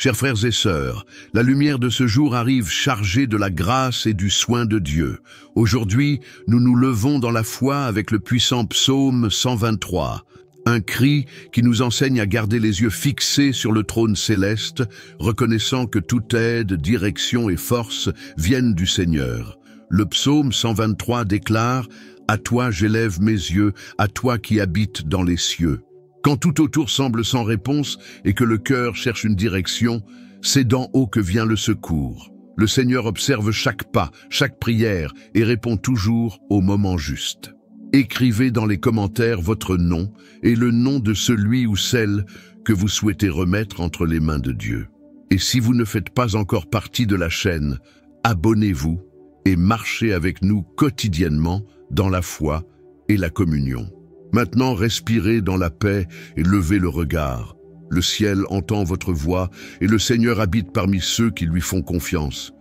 Chers frères et sœurs, la lumière de ce jour arrive chargée de la grâce et du soin de Dieu. Aujourd'hui, nous nous levons dans la foi avec le puissant psaume 123. Un cri qui nous enseigne à garder les yeux fixés sur le trône céleste, reconnaissant que toute aide, direction et force viennent du Seigneur. Le psaume 123 déclare « À toi j'élève mes yeux, à toi qui habites dans les cieux ». Quand tout autour semble sans réponse et que le cœur cherche une direction, c'est d'en haut que vient le secours. Le Seigneur observe chaque pas, chaque prière et répond toujours au moment juste. Écrivez dans les commentaires votre nom et le nom de celui ou celle que vous souhaitez remettre entre les mains de Dieu. Et si vous ne faites pas encore partie de la chaîne, abonnez-vous et marchez avec nous quotidiennement dans la foi et la communion. Maintenant, respirez dans la paix et levez le regard. Le ciel entend votre voix et le Seigneur habite parmi ceux qui lui font confiance.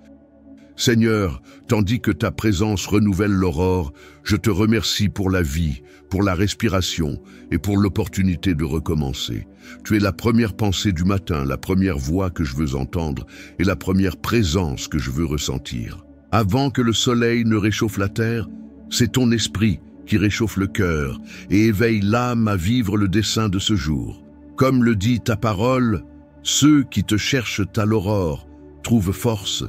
Seigneur, tandis que ta présence renouvelle l'aurore, je te remercie pour la vie, pour la respiration et pour l'opportunité de recommencer. Tu es la première pensée du matin, la première voix que je veux entendre et la première présence que je veux ressentir. Avant que le soleil ne réchauffe la terre, c'est ton esprit qui réchauffe le cœur et éveille l'âme à vivre le dessein de ce jour. Comme le dit ta parole, ceux qui te cherchent à l'aurore trouvent force,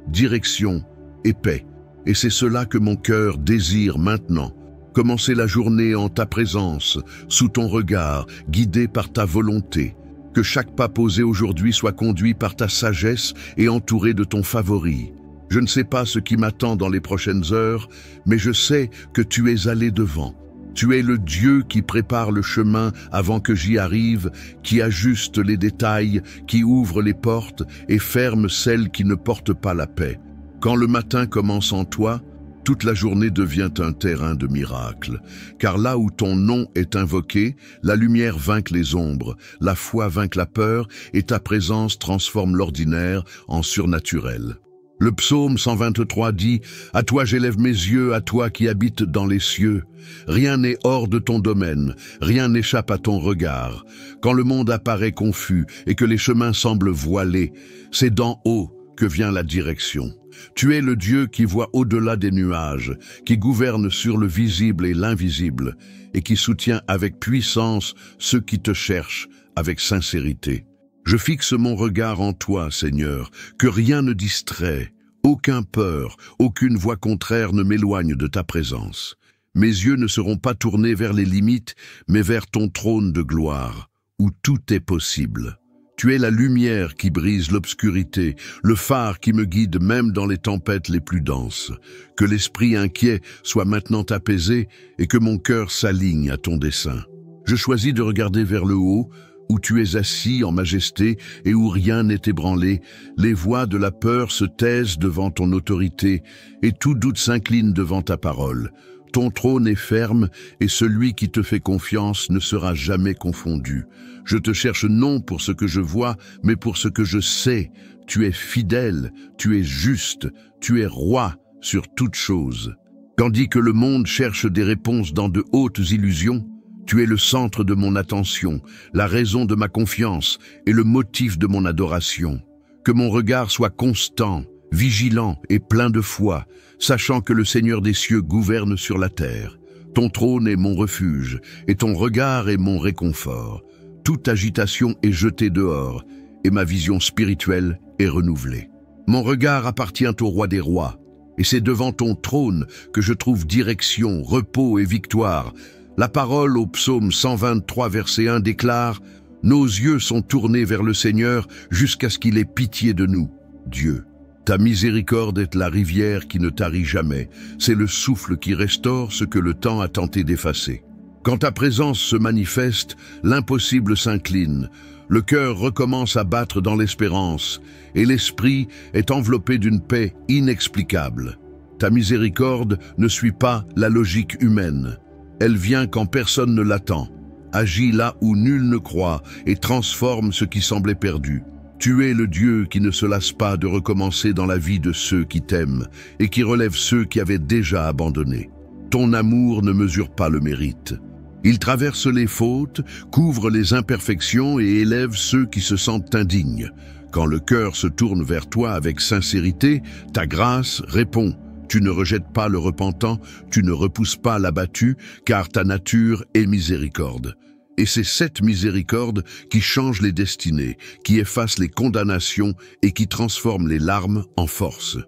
direction et paix. Et c'est cela que mon cœur désire maintenant. Commencer la journée en ta présence, sous ton regard, guidé par ta volonté. Que chaque pas posé aujourd'hui soit conduit par ta sagesse et entouré de ton favori. Je ne sais pas ce qui m'attend dans les prochaines heures, mais je sais que tu es allé devant. Tu es le Dieu qui prépare le chemin avant que j'y arrive, qui ajuste les détails, qui ouvre les portes et ferme celles qui ne portent pas la paix. Quand le matin commence en toi, toute la journée devient un terrain de miracles. Car là où ton nom est invoqué, la lumière vainque les ombres, la foi vainque la peur et ta présence transforme l'ordinaire en surnaturel. Le psaume 123 dit « À toi j'élève mes yeux, à toi qui habites dans les cieux. Rien n'est hors de ton domaine, rien n'échappe à ton regard. Quand le monde apparaît confus et que les chemins semblent voilés, c'est d'en haut que vient la direction. Tu es le Dieu qui voit au-delà des nuages, qui gouverne sur le visible et l'invisible, et qui soutient avec puissance ceux qui te cherchent avec sincérité. Je fixe mon regard en toi, Seigneur, que rien ne distrait, aucun peur, aucune voix contraire ne m'éloigne de ta présence. Mes yeux ne seront pas tournés vers les limites, mais vers ton trône de gloire, où tout est possible. Tu es la lumière qui brise l'obscurité, le phare qui me guide même dans les tempêtes les plus denses. Que l'esprit inquiet soit maintenant apaisé et que mon cœur s'aligne à ton dessein. Je choisis de regarder vers le haut, où tu es assis en majesté et où rien n'est ébranlé, les voix de la peur se taisent devant ton autorité et tout doute s'incline devant ta parole. Ton trône est ferme et celui qui te fait confiance ne sera jamais confondu. Je te cherche non pour ce que je vois, mais pour ce que je sais. Tu es fidèle, tu es juste, tu es roi sur toute chose. Tandis que le monde cherche des réponses dans de hautes illusions, tu es le centre de mon attention, la raison de ma confiance et le motif de mon adoration. Que mon regard soit constant, vigilant et plein de foi, sachant que le Seigneur des cieux gouverne sur la terre. Ton trône est mon refuge et ton regard est mon réconfort. Toute agitation est jetée dehors et ma vision spirituelle est renouvelée. Mon regard appartient au roi des rois et c'est devant ton trône que je trouve direction, repos et victoire. La parole au psaume 123 verset 1 déclare « Nos yeux sont tournés vers le Seigneur jusqu'à ce qu'il ait pitié de nous, Dieu. Ta miséricorde est la rivière qui ne tarit jamais, c'est le souffle qui restaure ce que le temps a tenté d'effacer. Quand ta présence se manifeste, l'impossible s'incline, le cœur recommence à battre dans l'espérance et l'esprit est enveloppé d'une paix inexplicable. Ta miséricorde ne suit pas la logique humaine. Elle vient quand personne ne l'attend, agit là où nul ne croit et transforme ce qui semblait perdu. Tu es le Dieu qui ne se lasse pas de recommencer dans la vie de ceux qui t'aiment et qui relève ceux qui avaient déjà abandonné. Ton amour ne mesure pas le mérite. Il traverse les fautes, couvre les imperfections et élève ceux qui se sentent indignes. Quand le cœur se tourne vers toi avec sincérité, ta grâce répond. Tu ne rejettes pas le repentant, tu ne repousses pas l'abattu, car ta nature est miséricorde. Et c'est cette miséricorde qui change les destinées, qui efface les condamnations et qui transforme les larmes en force.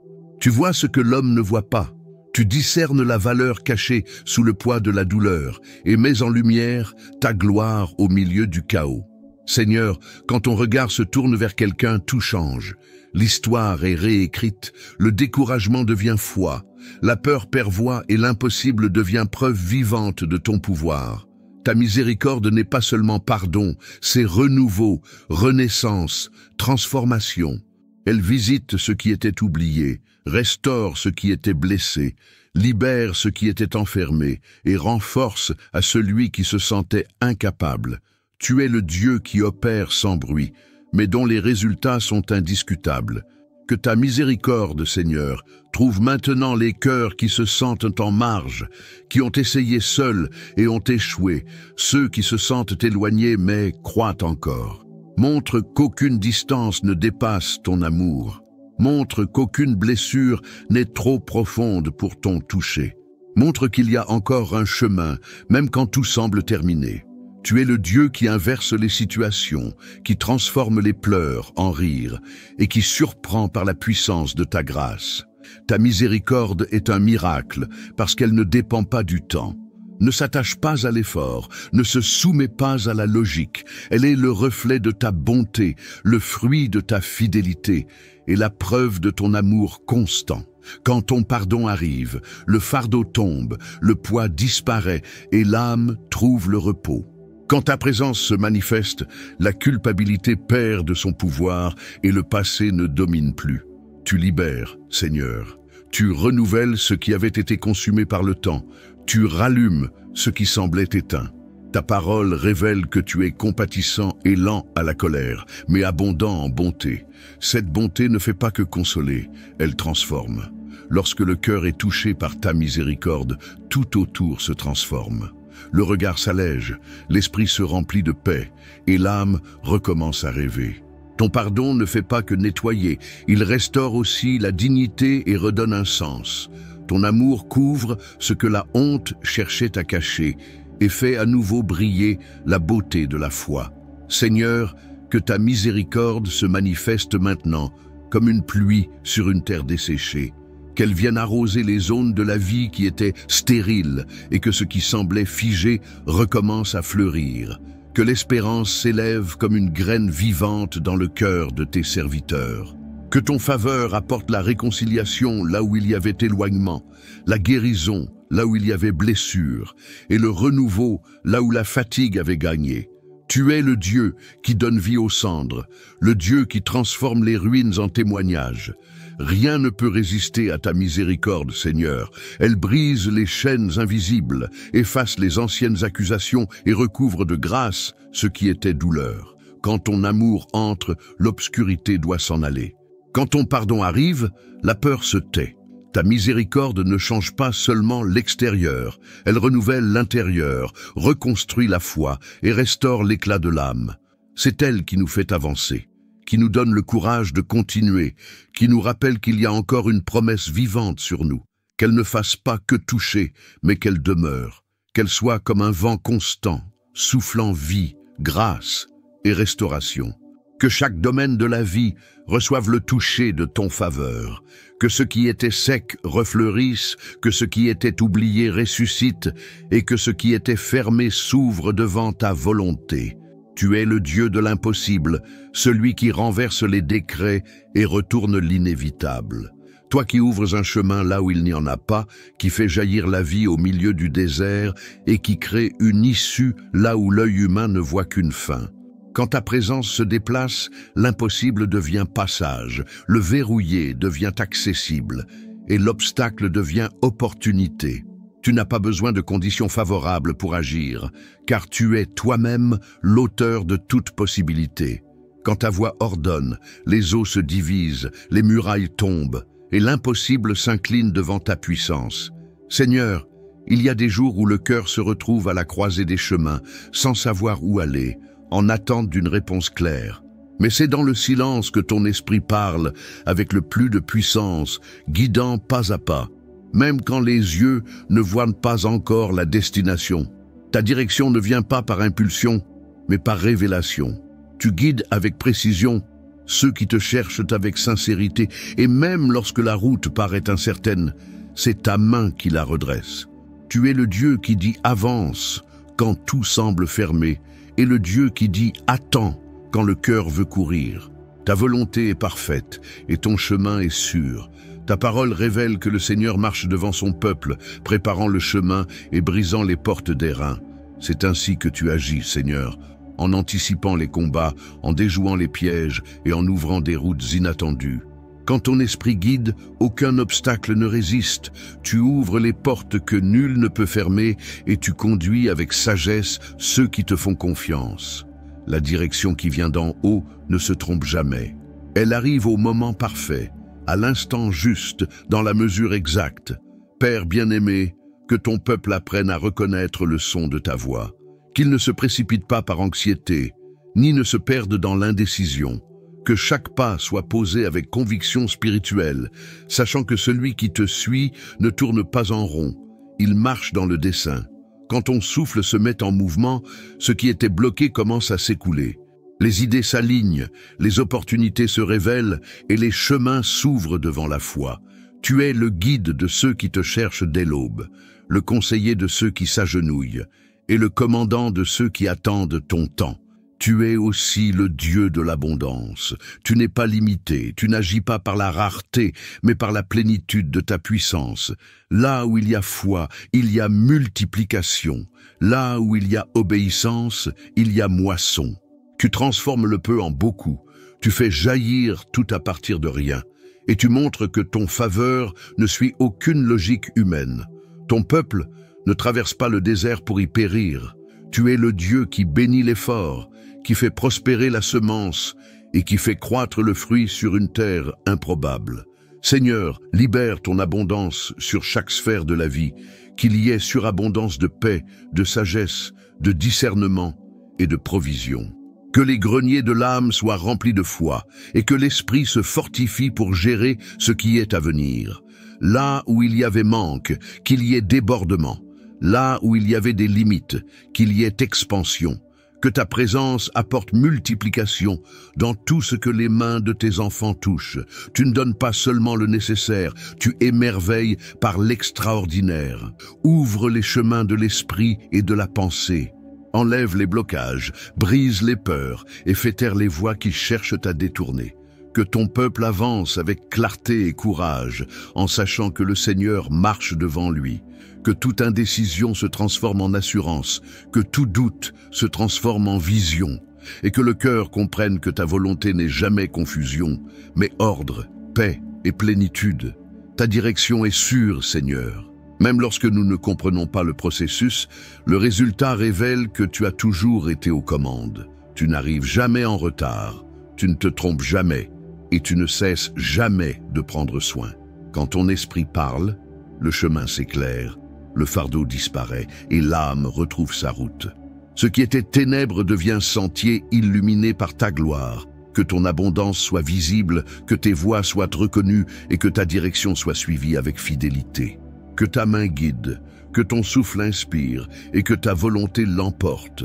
Tu vois ce que l'homme ne voit pas. Tu discernes la valeur cachée sous le poids de la douleur et mets en lumière ta gloire au milieu du chaos. Seigneur, quand ton regard se tourne vers quelqu'un, tout change. L'histoire est réécrite, le découragement devient foi, la peur perd voix et l'impossible devient preuve vivante de ton pouvoir. Ta miséricorde n'est pas seulement pardon, c'est renouveau, renaissance, transformation. Elle visite ce qui était oublié, restaure ce qui était blessé, libère ce qui était enfermé et rend force à celui qui se sentait incapable. Tu es le Dieu qui opère sans bruit, mais dont les résultats sont indiscutables. Que ta miséricorde, Seigneur, trouve maintenant les cœurs qui se sentent en marge, qui ont essayé seuls et ont échoué, ceux qui se sentent éloignés mais croient encore. Montre qu'aucune distance ne dépasse ton amour. Montre qu'aucune blessure n'est trop profonde pour ton toucher. Montre qu'il y a encore un chemin, même quand tout semble terminé. Tu es le Dieu qui inverse les situations, qui transforme les pleurs en rires et qui surprend par la puissance de ta grâce. Ta miséricorde est un miracle parce qu'elle ne dépend pas du temps, ne s'attache pas à l'effort, ne se soumet pas à la logique. Elle est le reflet de ta bonté, le fruit de ta fidélité et la preuve de ton amour constant. Quand ton pardon arrive, le fardeau tombe, le poids disparaît et l'âme trouve le repos. Quand ta présence se manifeste, la culpabilité perd de son pouvoir et le passé ne domine plus. Tu libères, Seigneur. Tu renouvelles ce qui avait été consumé par le temps. Tu rallumes ce qui semblait éteint. Ta parole révèle que tu es compatissant et lent à la colère, mais abondant en bonté. Cette bonté ne fait pas que consoler, elle transforme. Lorsque le cœur est touché par ta miséricorde, tout autour se transforme. Le regard s'allège, l'esprit se remplit de paix et l'âme recommence à rêver. Ton pardon ne fait pas que nettoyer, il restaure aussi la dignité et redonne un sens. Ton amour couvre ce que la honte cherchait à cacher et fait à nouveau briller la beauté de la foi. Seigneur, que ta miséricorde se manifeste maintenant comme une pluie sur une terre desséchée. Qu'elle vienne arroser les zones de la vie qui étaient stériles et que ce qui semblait figé recommence à fleurir. Que l'espérance s'élève comme une graine vivante dans le cœur de tes serviteurs. Que ton faveur apporte la réconciliation là où il y avait éloignement, la guérison là où il y avait blessure et le renouveau là où la fatigue avait gagné. Tu es le Dieu qui donne vie aux cendres, le Dieu qui transforme les ruines en témoignages. Rien ne peut résister à ta miséricorde, Seigneur. Elle brise les chaînes invisibles, efface les anciennes accusations et recouvre de grâce ce qui était douleur. Quand ton amour entre, l'obscurité doit s'en aller. Quand ton pardon arrive, la peur se tait. Ta miséricorde ne change pas seulement l'extérieur, elle renouvelle l'intérieur, reconstruit la foi et restaure l'éclat de l'âme. C'est elle qui nous fait avancer, qui nous donne le courage de continuer, qui nous rappelle qu'il y a encore une promesse vivante sur nous, qu'elle ne fasse pas que toucher, mais qu'elle demeure, qu'elle soit comme un vent constant, soufflant vie, grâce et restauration. Que chaque domaine de la vie reçoive le toucher de ton faveur, que ce qui était sec refleurisse, que ce qui était oublié ressuscite, et que ce qui était fermé s'ouvre devant ta volonté. Tu es le Dieu de l'impossible, celui qui renverse les décrets et retourne l'inévitable. Toi qui ouvres un chemin là où il n'y en a pas, qui fais jaillir la vie au milieu du désert et qui crée une issue là où l'œil humain ne voit qu'une fin. Quand ta présence se déplace, l'impossible devient passage, le verrouillé devient accessible et l'obstacle devient opportunité. Tu n'as pas besoin de conditions favorables pour agir, car tu es toi-même l'auteur de toute possibilité. Quand ta voix ordonne, les eaux se divisent, les murailles tombent, et l'impossible s'incline devant ta puissance. Seigneur, il y a des jours où le cœur se retrouve à la croisée des chemins, sans savoir où aller, en attente d'une réponse claire. Mais c'est dans le silence que ton esprit parle avec le plus de puissance, guidant pas à pas, même quand les yeux ne voient pas encore la destination. Ta direction ne vient pas par impulsion, mais par révélation. Tu guides avec précision ceux qui te cherchent avec sincérité, et même lorsque la route paraît incertaine, c'est ta main qui la redresse. Tu es le Dieu qui dit « avance » quand tout semble fermé, et le Dieu qui dit « attends » quand le cœur veut courir. Ta volonté est parfaite, et ton chemin est sûr. Ta parole révèle que le Seigneur marche devant son peuple, préparant le chemin et brisant les portes d'airain. C'est ainsi que tu agis, Seigneur, en anticipant les combats, en déjouant les pièges et en ouvrant des routes inattendues. Quand ton esprit guide, aucun obstacle ne résiste. Tu ouvres les portes que nul ne peut fermer et tu conduis avec sagesse ceux qui te font confiance. La direction qui vient d'en haut ne se trompe jamais. Elle arrive au moment parfait, à l'instant juste, dans la mesure exacte. Père bien-aimé, que ton peuple apprenne à reconnaître le son de ta voix, qu'il ne se précipite pas par anxiété, ni ne se perde dans l'indécision. Que chaque pas soit posé avec conviction spirituelle, sachant que celui qui te suit ne tourne pas en rond, il marche dans le dessein. Quand ton souffle se met en mouvement, ce qui était bloqué commence à s'écouler. Les idées s'alignent, les opportunités se révèlent et les chemins s'ouvrent devant la foi. Tu es le guide de ceux qui te cherchent dès l'aube, le conseiller de ceux qui s'agenouillent et le commandant de ceux qui attendent ton temps. Tu es aussi le Dieu de l'abondance. Tu n'es pas limité, tu n'agis pas par la rareté, mais par la plénitude de ta puissance. Là où il y a foi, il y a multiplication. Là où il y a obéissance, il y a moisson. Tu transformes le peu en beaucoup. Tu fais jaillir tout à partir de rien. Et tu montres que ton faveur ne suit aucune logique humaine. Ton peuple ne traverse pas le désert pour y périr. Tu es le Dieu qui bénit l'effort, qui fait prospérer la semence et qui fait croître le fruit sur une terre improbable. Seigneur, libère ton abondance sur chaque sphère de la vie, qu'il y ait surabondance de paix, de sagesse, de discernement et de provision. Que les greniers de l'âme soient remplis de foi et que l'esprit se fortifie pour gérer ce qui est à venir. Là où il y avait manque, qu'il y ait débordement. Là où il y avait des limites, qu'il y ait expansion. Que ta présence apporte multiplication dans tout ce que les mains de tes enfants touchent. Tu ne donnes pas seulement le nécessaire, tu émerveilles par l'extraordinaire. Ouvre les chemins de l'esprit et de la pensée. Enlève les blocages, brise les peurs et fais taire les voix qui cherchent à détourner. Que ton peuple avance avec clarté et courage, en sachant que le Seigneur marche devant lui. Que toute indécision se transforme en assurance, que tout doute se transforme en vision, et que le cœur comprenne que ta volonté n'est jamais confusion, mais ordre, paix et plénitude. Ta direction est sûre, Seigneur. Même lorsque nous ne comprenons pas le processus, le résultat révèle que tu as toujours été aux commandes. Tu n'arrives jamais en retard, tu ne te trompes jamais, et tu ne cesses jamais de prendre soin. Quand ton esprit parle, le chemin s'éclaire, le fardeau disparaît et l'âme retrouve sa route. Ce qui était ténèbres devient sentier illuminé par ta gloire. Que ton abondance soit visible, que tes voies soient reconnues et que ta direction soit suivie avec fidélité. Que ta main guide, que ton souffle inspire et que ta volonté l'emporte.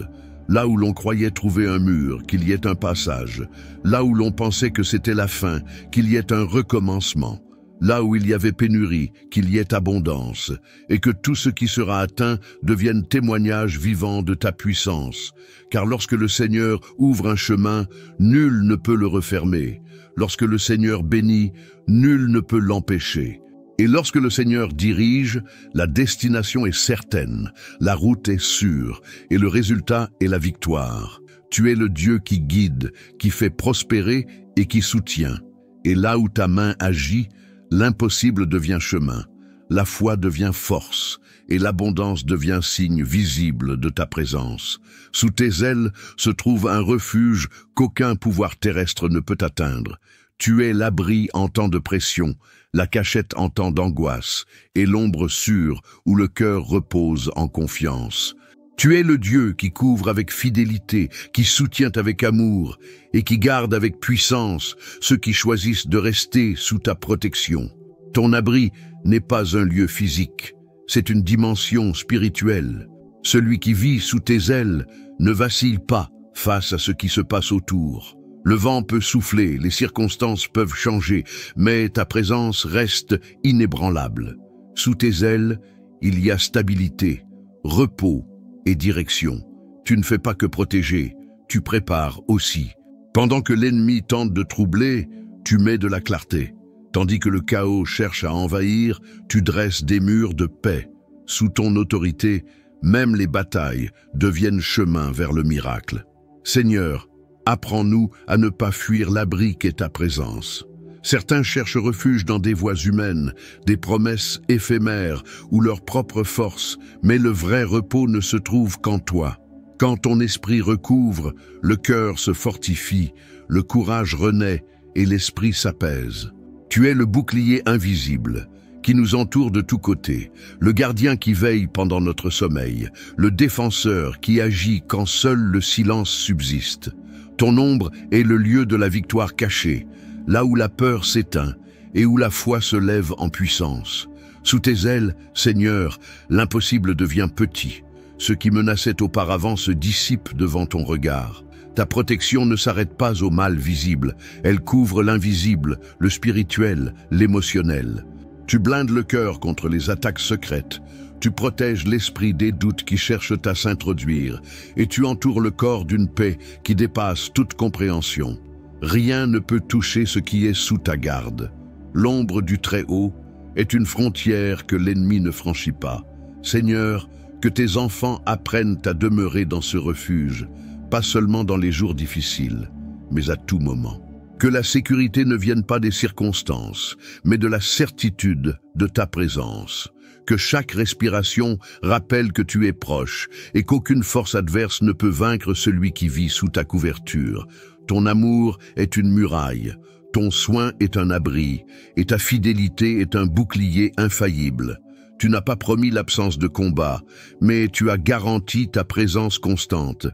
Là où l'on croyait trouver un mur, qu'il y ait un passage. Là où l'on pensait que c'était la fin, qu'il y ait un recommencement. Là où il y avait pénurie, qu'il y ait abondance, et que tout ce qui sera atteint devienne témoignage vivant de ta puissance. Car lorsque le Seigneur ouvre un chemin, nul ne peut le refermer. Lorsque le Seigneur bénit, nul ne peut l'empêcher. Et lorsque le Seigneur dirige, la destination est certaine, la route est sûre, et le résultat est la victoire. Tu es le Dieu qui guide, qui fait prospérer et qui soutient. Et là où ta main agit, l'impossible devient chemin, la foi devient force, et l'abondance devient signe visible de ta présence. Sous tes ailes se trouve un refuge qu'aucun pouvoir terrestre ne peut atteindre. Tu es l'abri en temps de pression, la cachette en temps d'angoisse, et l'ombre sûre où le cœur repose en confiance. Tu es le Dieu qui couvre avec fidélité, qui soutient avec amour et qui garde avec puissance ceux qui choisissent de rester sous ta protection. Ton abri n'est pas un lieu physique, c'est une dimension spirituelle. Celui qui vit sous tes ailes ne vacille pas face à ce qui se passe autour. Le vent peut souffler, les circonstances peuvent changer, mais ta présence reste inébranlable. Sous tes ailes, il y a stabilité, repos et direction. Tu ne fais pas que protéger, tu prépares aussi. Pendant que l'ennemi tente de troubler, tu mets de la clarté. Tandis que le chaos cherche à envahir, tu dresses des murs de paix. Sous ton autorité, même les batailles deviennent chemin vers le miracle. Seigneur, apprends-nous à ne pas fuir l'abri qu'est ta présence. Certains cherchent refuge dans des voies humaines, des promesses éphémères ou leur propre force, mais le vrai repos ne se trouve qu'en toi. Quand ton esprit recouvre, le cœur se fortifie, le courage renaît et l'esprit s'apaise. Tu es le bouclier invisible qui nous entoure de tous côtés, le gardien qui veille pendant notre sommeil, le défenseur qui agit quand seul le silence subsiste. Ton ombre est le lieu de la victoire cachée, là où la peur s'éteint et où la foi se lève en puissance. Sous tes ailes, Seigneur, l'impossible devient petit. Ce qui menaçait auparavant se dissipe devant ton regard. Ta protection ne s'arrête pas au mal visible, elle couvre l'invisible, le spirituel, l'émotionnel. Tu blindes le cœur contre les attaques secrètes, tu protèges l'esprit des doutes qui cherchent à s'introduire, et tu entoures le corps d'une paix qui dépasse toute compréhension. Rien ne peut toucher ce qui est sous ta garde. L'ombre du Très-Haut est une frontière que l'ennemi ne franchit pas. Seigneur, que tes enfants apprennent à demeurer dans ce refuge, pas seulement dans les jours difficiles, mais à tout moment. Que la sécurité ne vienne pas des circonstances, mais de la certitude de ta présence. Que chaque respiration rappelle que tu es proche et qu'aucune force adverse ne peut vaincre celui qui vit sous ta couverture. Ton amour est une muraille, ton soin est un abri, et ta fidélité est un bouclier infaillible. Tu n'as pas promis l'absence de combat, mais tu as garanti ta présence constante.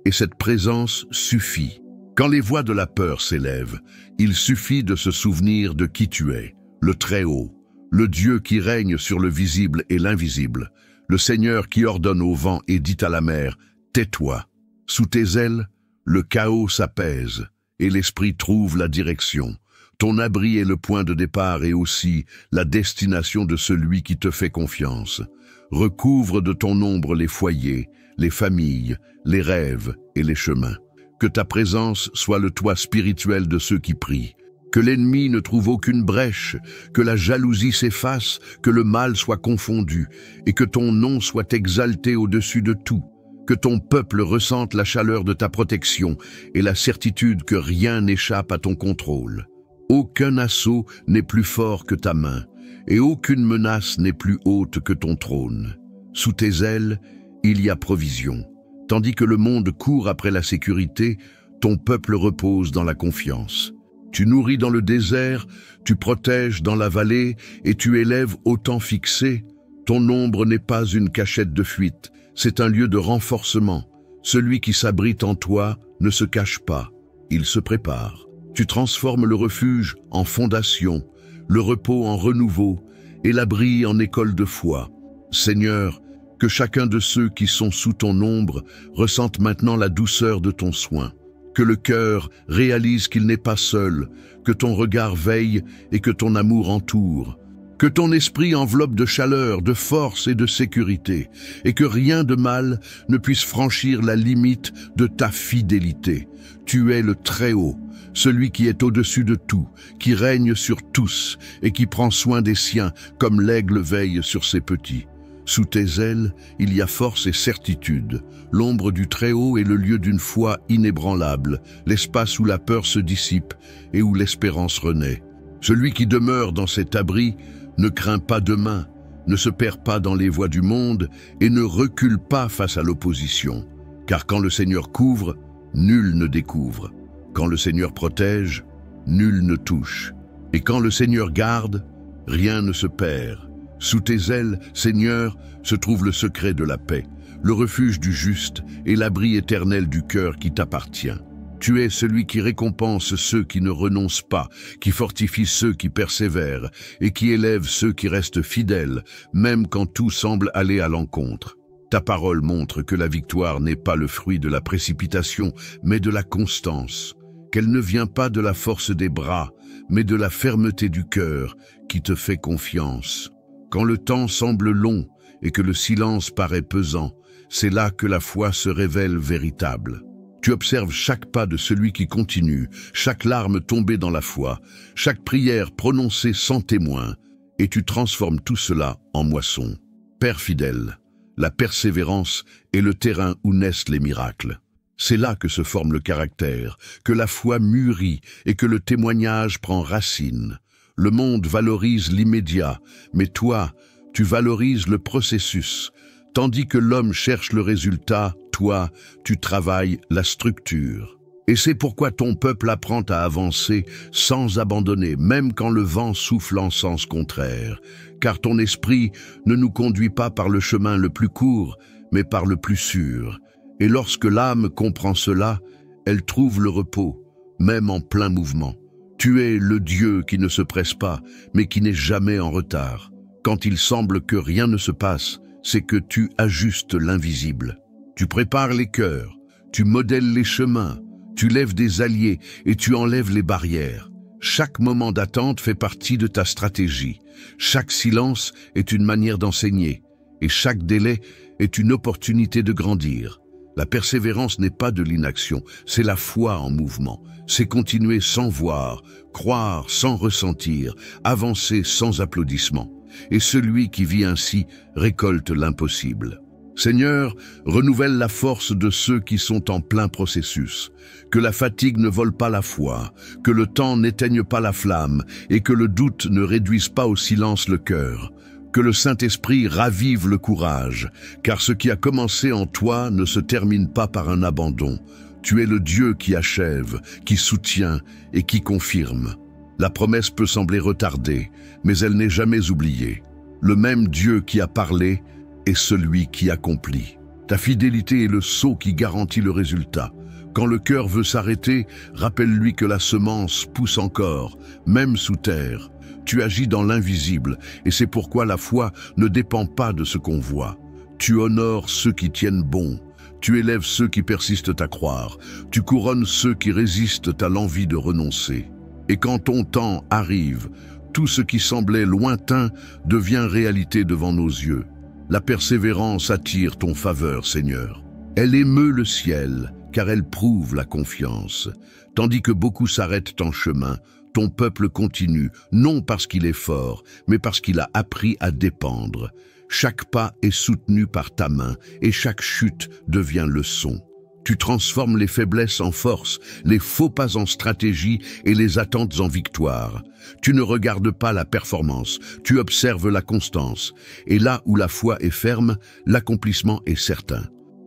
Et cette présence suffit. Quand les voix de la peur s'élèvent, il suffit de se souvenir de qui tu es, le Très-Haut, le Dieu qui règne sur le visible et l'invisible, le Seigneur qui ordonne au vent et dit à la mer « Tais-toi ». Sous tes ailes, le chaos s'apaise et l'esprit trouve la direction. Ton abri est le point de départ et aussi la destination de celui qui te fait confiance. Recouvre de ton ombre les foyers, les familles, les rêves et les chemins. Que ta présence soit le toit spirituel de ceux qui prient. Que l'ennemi ne trouve aucune brèche, que la jalousie s'efface, que le mal soit confondu, et que ton nom soit exalté au-dessus de tout. Que ton peuple ressente la chaleur de ta protection et la certitude que rien n'échappe à ton contrôle. Aucun assaut n'est plus fort que ta main, et aucune menace n'est plus haute que ton trône. Sous tes ailes, il y a provision. Tandis que le monde court après la sécurité, ton peuple repose dans la confiance. Tu nourris dans le désert, tu protèges dans la vallée et tu élèves au temps fixé. Ton ombre n'est pas une cachette de fuite, c'est un lieu de renforcement. Celui qui s'abrite en toi ne se cache pas, il se prépare. Tu transformes le refuge en fondation, le repos en renouveau et l'abri en école de foi. Seigneur, que chacun de ceux qui sont sous ton ombre ressente maintenant la douceur de ton soin. Que le cœur réalise qu'il n'est pas seul, que ton regard veille et que ton amour entoure. Que ton esprit enveloppe de chaleur, de force et de sécurité, et que rien de mal ne puisse franchir la limite de ta fidélité. Tu es le Très-Haut, celui qui est au-dessus de tout, qui règne sur tous et qui prend soin des siens comme l'aigle veille sur ses petits. Sous tes ailes, il y a force et certitude. L'ombre du Très-Haut est le lieu d'une foi inébranlable, l'espace où la peur se dissipe et où l'espérance renaît. Celui qui demeure dans cet abri ne craint pas demain, ne se perd pas dans les voies du monde et ne recule pas face à l'opposition. Car quand le Seigneur couvre, nul ne découvre. Quand le Seigneur protège, nul ne touche. Et quand le Seigneur garde, rien ne se perd. Sous tes ailes, Seigneur, se trouve le secret de la paix, le refuge du juste et l'abri éternel du cœur qui t'appartient. Tu es celui qui récompense ceux qui ne renoncent pas, qui fortifie ceux qui persévèrent et qui élève ceux qui restent fidèles, même quand tout semble aller à l'encontre. Ta parole montre que la victoire n'est pas le fruit de la précipitation, mais de la constance, qu'elle ne vient pas de la force des bras, mais de la fermeté du cœur qui te fait confiance. Quand le temps semble long et que le silence paraît pesant, c'est là que la foi se révèle véritable. Tu observes chaque pas de celui qui continue, chaque larme tombée dans la foi, chaque prière prononcée sans témoin, et tu transformes tout cela en moisson. Père fidèle, la persévérance est le terrain où naissent les miracles. C'est là que se forme le caractère, que la foi mûrit et que le témoignage prend racine. Le monde valorise l'immédiat, mais toi, tu valorises le processus. Tandis que l'homme cherche le résultat, toi, tu travailles la structure. Et c'est pourquoi ton peuple apprend à avancer sans abandonner, même quand le vent souffle en sens contraire. Car ton esprit ne nous conduit pas par le chemin le plus court, mais par le plus sûr. Et lorsque l'âme comprend cela, elle trouve le repos, même en plein mouvement. Tu es le Dieu qui ne se presse pas, mais qui n'est jamais en retard. Quand il semble que rien ne se passe, c'est que tu ajustes l'invisible. Tu prépares les cœurs, tu modèles les chemins, tu lèves des alliés et tu enlèves les barrières. Chaque moment d'attente fait partie de ta stratégie. Chaque silence est une manière d'enseigner et chaque délai est une opportunité de grandir. La persévérance n'est pas de l'inaction, c'est la foi en mouvement. C'est continuer sans voir, croire sans ressentir, avancer sans applaudissements. Et celui qui vit ainsi récolte l'impossible. Seigneur, renouvelle la force de ceux qui sont en plein processus. Que la fatigue ne vole pas la foi, que le temps n'éteigne pas la flamme et que le doute ne réduise pas au silence le cœur. Que le Saint-Esprit ravive le courage, car ce qui a commencé en toi ne se termine pas par un abandon. Tu es le Dieu qui achève, qui soutient et qui confirme. La promesse peut sembler retardée, mais elle n'est jamais oubliée. Le même Dieu qui a parlé est celui qui accomplit. Ta fidélité est le sceau qui garantit le résultat. Quand le cœur veut s'arrêter, rappelle-lui que la semence pousse encore, même sous terre. Tu agis dans l'invisible, et c'est pourquoi la foi ne dépend pas de ce qu'on voit. Tu honores ceux qui tiennent bon. Tu élèves ceux qui persistent à croire. Tu couronnes ceux qui résistent à l'envie de renoncer. Et quand ton temps arrive, tout ce qui semblait lointain devient réalité devant nos yeux. La persévérance attire ton faveur, Seigneur. Elle émeut le ciel, car elle prouve la confiance. Tandis que beaucoup s'arrêtent en chemin, ton peuple continue, non parce qu'il est fort, mais parce qu'il a appris à dépendre. Chaque pas est soutenu par ta main, et chaque chute devient leçon. Tu transformes les faiblesses en force, les faux pas en stratégie et les attentes en victoire. Tu ne regardes pas la performance, tu observes la constance. Et là où la foi est ferme, l'accomplissement est certain.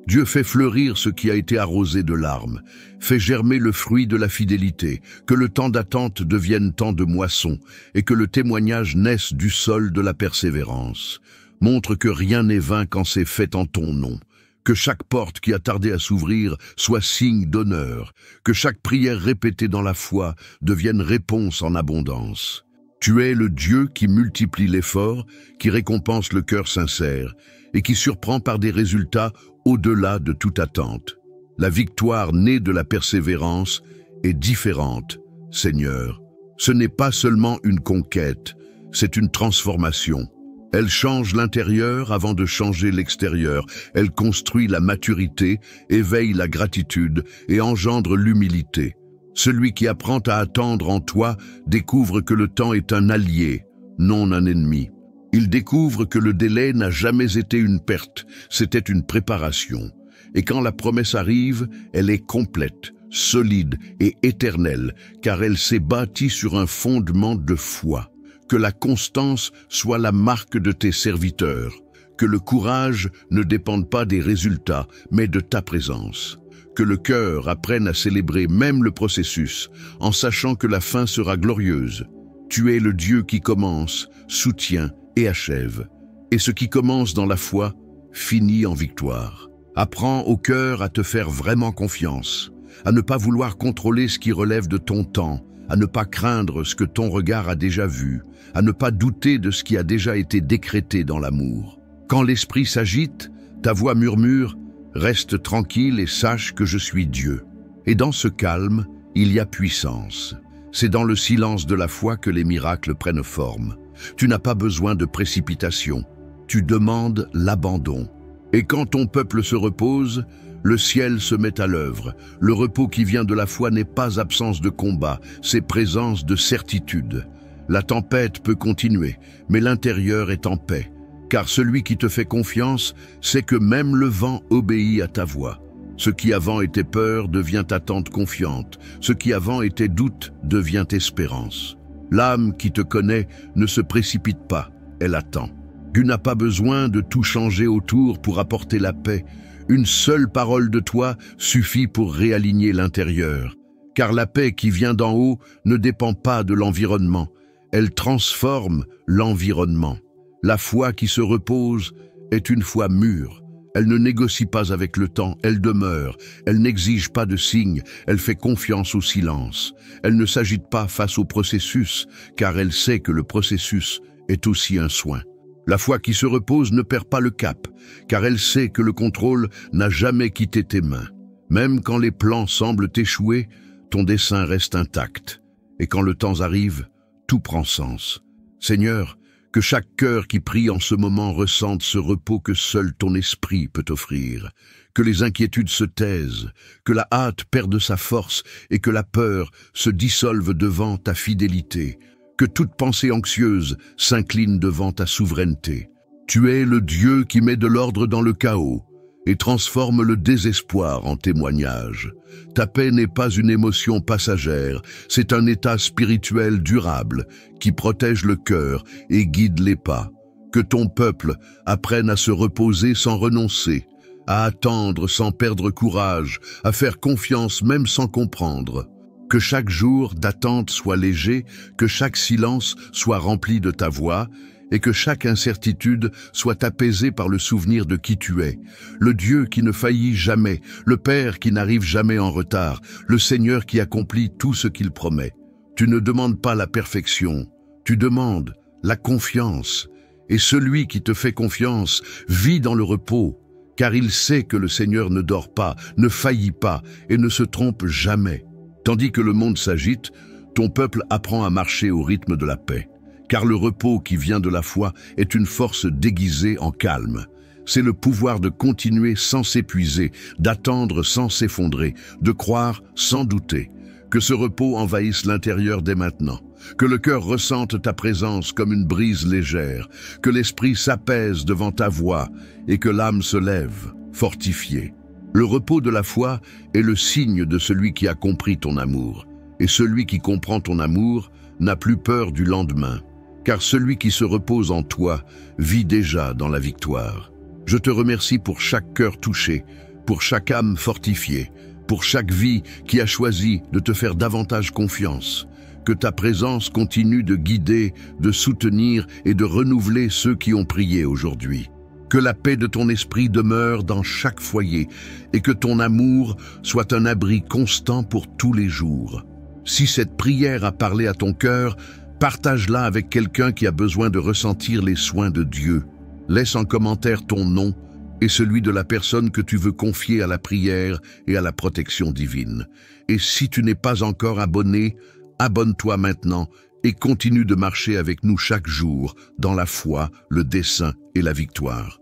Dieu fait fleurir ce qui a été arrosé de larmes, fait germer le fruit de la fidélité, que le temps d'attente devienne temps de moisson et que le témoignage naisse du sol de la persévérance. Montre que rien n'est vain quand c'est fait en ton nom. Que chaque porte qui a tardé à s'ouvrir soit signe d'honneur, que chaque prière répétée dans la foi devienne réponse en abondance. Tu es le Dieu qui multiplie l'effort, qui récompense le cœur sincère et qui surprend par des résultats au-delà de toute attente. La victoire née de la persévérance est différente, Seigneur. Ce n'est pas seulement une conquête, c'est une transformation. Elle change l'intérieur avant de changer l'extérieur. Elle construit la maturité, éveille la gratitude et engendre l'humilité. Celui qui apprend à attendre en toi découvre que le temps est un allié, non un ennemi. Il découvre que le délai n'a jamais été une perte, c'était une préparation. Et quand la promesse arrive, elle est complète, solide et éternelle, car elle s'est bâtie sur un fondement de foi. Que la constance soit la marque de tes serviteurs, que le courage ne dépende pas des résultats, mais de ta présence. Que le cœur apprenne à célébrer même le processus, en sachant que la fin sera glorieuse. Tu es le Dieu qui commence, soutient et achève. Et ce qui commence dans la foi finit en victoire. Apprends au cœur à te faire vraiment confiance, à ne pas vouloir contrôler ce qui relève de ton temps, à ne pas craindre ce que ton regard a déjà vu, à ne pas douter de ce qui a déjà été décrété dans l'amour. Quand l'esprit s'agite, ta voix murmure « Reste tranquille et sache que je suis Dieu ». Et dans ce calme, il y a puissance. C'est dans le silence de la foi que les miracles prennent forme. Tu n'as pas besoin de précipitation. Tu demandes l'abandon. Et quand ton peuple se repose, le ciel se met à l'œuvre. Le repos qui vient de la foi n'est pas absence de combat, c'est présence de certitude. La tempête peut continuer, mais l'intérieur est en paix. Car celui qui te fait confiance sait que même le vent obéit à ta voix. Ce qui avant était peur devient attente confiante. Ce qui avant était doute devient espérance. L'âme qui te connaît ne se précipite pas, elle attend. Tu n'as pas besoin de tout changer autour pour apporter la paix. Une seule parole de toi suffit pour réaligner l'intérieur. Car la paix qui vient d'en haut ne dépend pas de l'environnement. Elle transforme l'environnement. La foi qui se repose est une foi mûre. Elle ne négocie pas avec le temps, elle demeure. Elle n'exige pas de signes, elle fait confiance au silence. Elle ne s'agite pas face au processus, car elle sait que le processus est aussi un soin. La foi qui se repose ne perd pas le cap, car elle sait que le contrôle n'a jamais quitté tes mains. Même quand les plans semblent échouer, ton dessein reste intact. Et quand le temps arrive, tout prend sens. Seigneur, que chaque cœur qui prie en ce moment ressente ce repos que seul ton esprit peut offrir. Que les inquiétudes se taisent, que la hâte perde sa force et que la peur se dissolve devant ta fidélité. Que toute pensée anxieuse s'incline devant ta souveraineté. Tu es le Dieu qui met de l'ordre dans le chaos et transforme le désespoir en témoignage. Ta paix n'est pas une émotion passagère, c'est un état spirituel durable qui protège le cœur et guide les pas. Que ton peuple apprenne à se reposer sans renoncer, à attendre sans perdre courage, à faire confiance même sans comprendre. Que chaque jour d'attente soit léger, que chaque silence soit rempli de ta voix, et que chaque incertitude soit apaisée par le souvenir de qui tu es, le Dieu qui ne faillit jamais, le Père qui n'arrive jamais en retard, le Seigneur qui accomplit tout ce qu'il promet. Tu ne demandes pas la perfection, tu demandes la confiance, et celui qui te fait confiance vit dans le repos, car il sait que le Seigneur ne dort pas, ne faillit pas et ne se trompe jamais. Tandis que le monde s'agite, ton peuple apprend à marcher au rythme de la paix. Car le repos qui vient de la foi est une force déguisée en calme. C'est le pouvoir de continuer sans s'épuiser, d'attendre sans s'effondrer, de croire sans douter. Que ce repos envahisse l'intérieur dès maintenant. Que le cœur ressente ta présence comme une brise légère. Que l'esprit s'apaise devant ta voix et que l'âme se lève, fortifiée. Le repos de la foi est le signe de celui qui a compris ton amour. Et celui qui comprend ton amour n'a plus peur du lendemain. Car celui qui se repose en toi vit déjà dans la victoire. Je te remercie pour chaque cœur touché, pour chaque âme fortifiée, pour chaque vie qui a choisi de te faire davantage confiance. Que ta présence continue de guider, de soutenir et de renouveler ceux qui ont prié aujourd'hui. Que la paix de ton esprit demeure dans chaque foyer et que ton amour soit un abri constant pour tous les jours. Si cette prière a parlé à ton cœur, partage-la avec quelqu'un qui a besoin de ressentir les soins de Dieu. Laisse en commentaire ton nom et celui de la personne que tu veux confier à la prière et à la protection divine. Et si tu n'es pas encore abonné, abonne-toi maintenant et continue de marcher avec nous chaque jour dans la foi, le dessein et la victoire.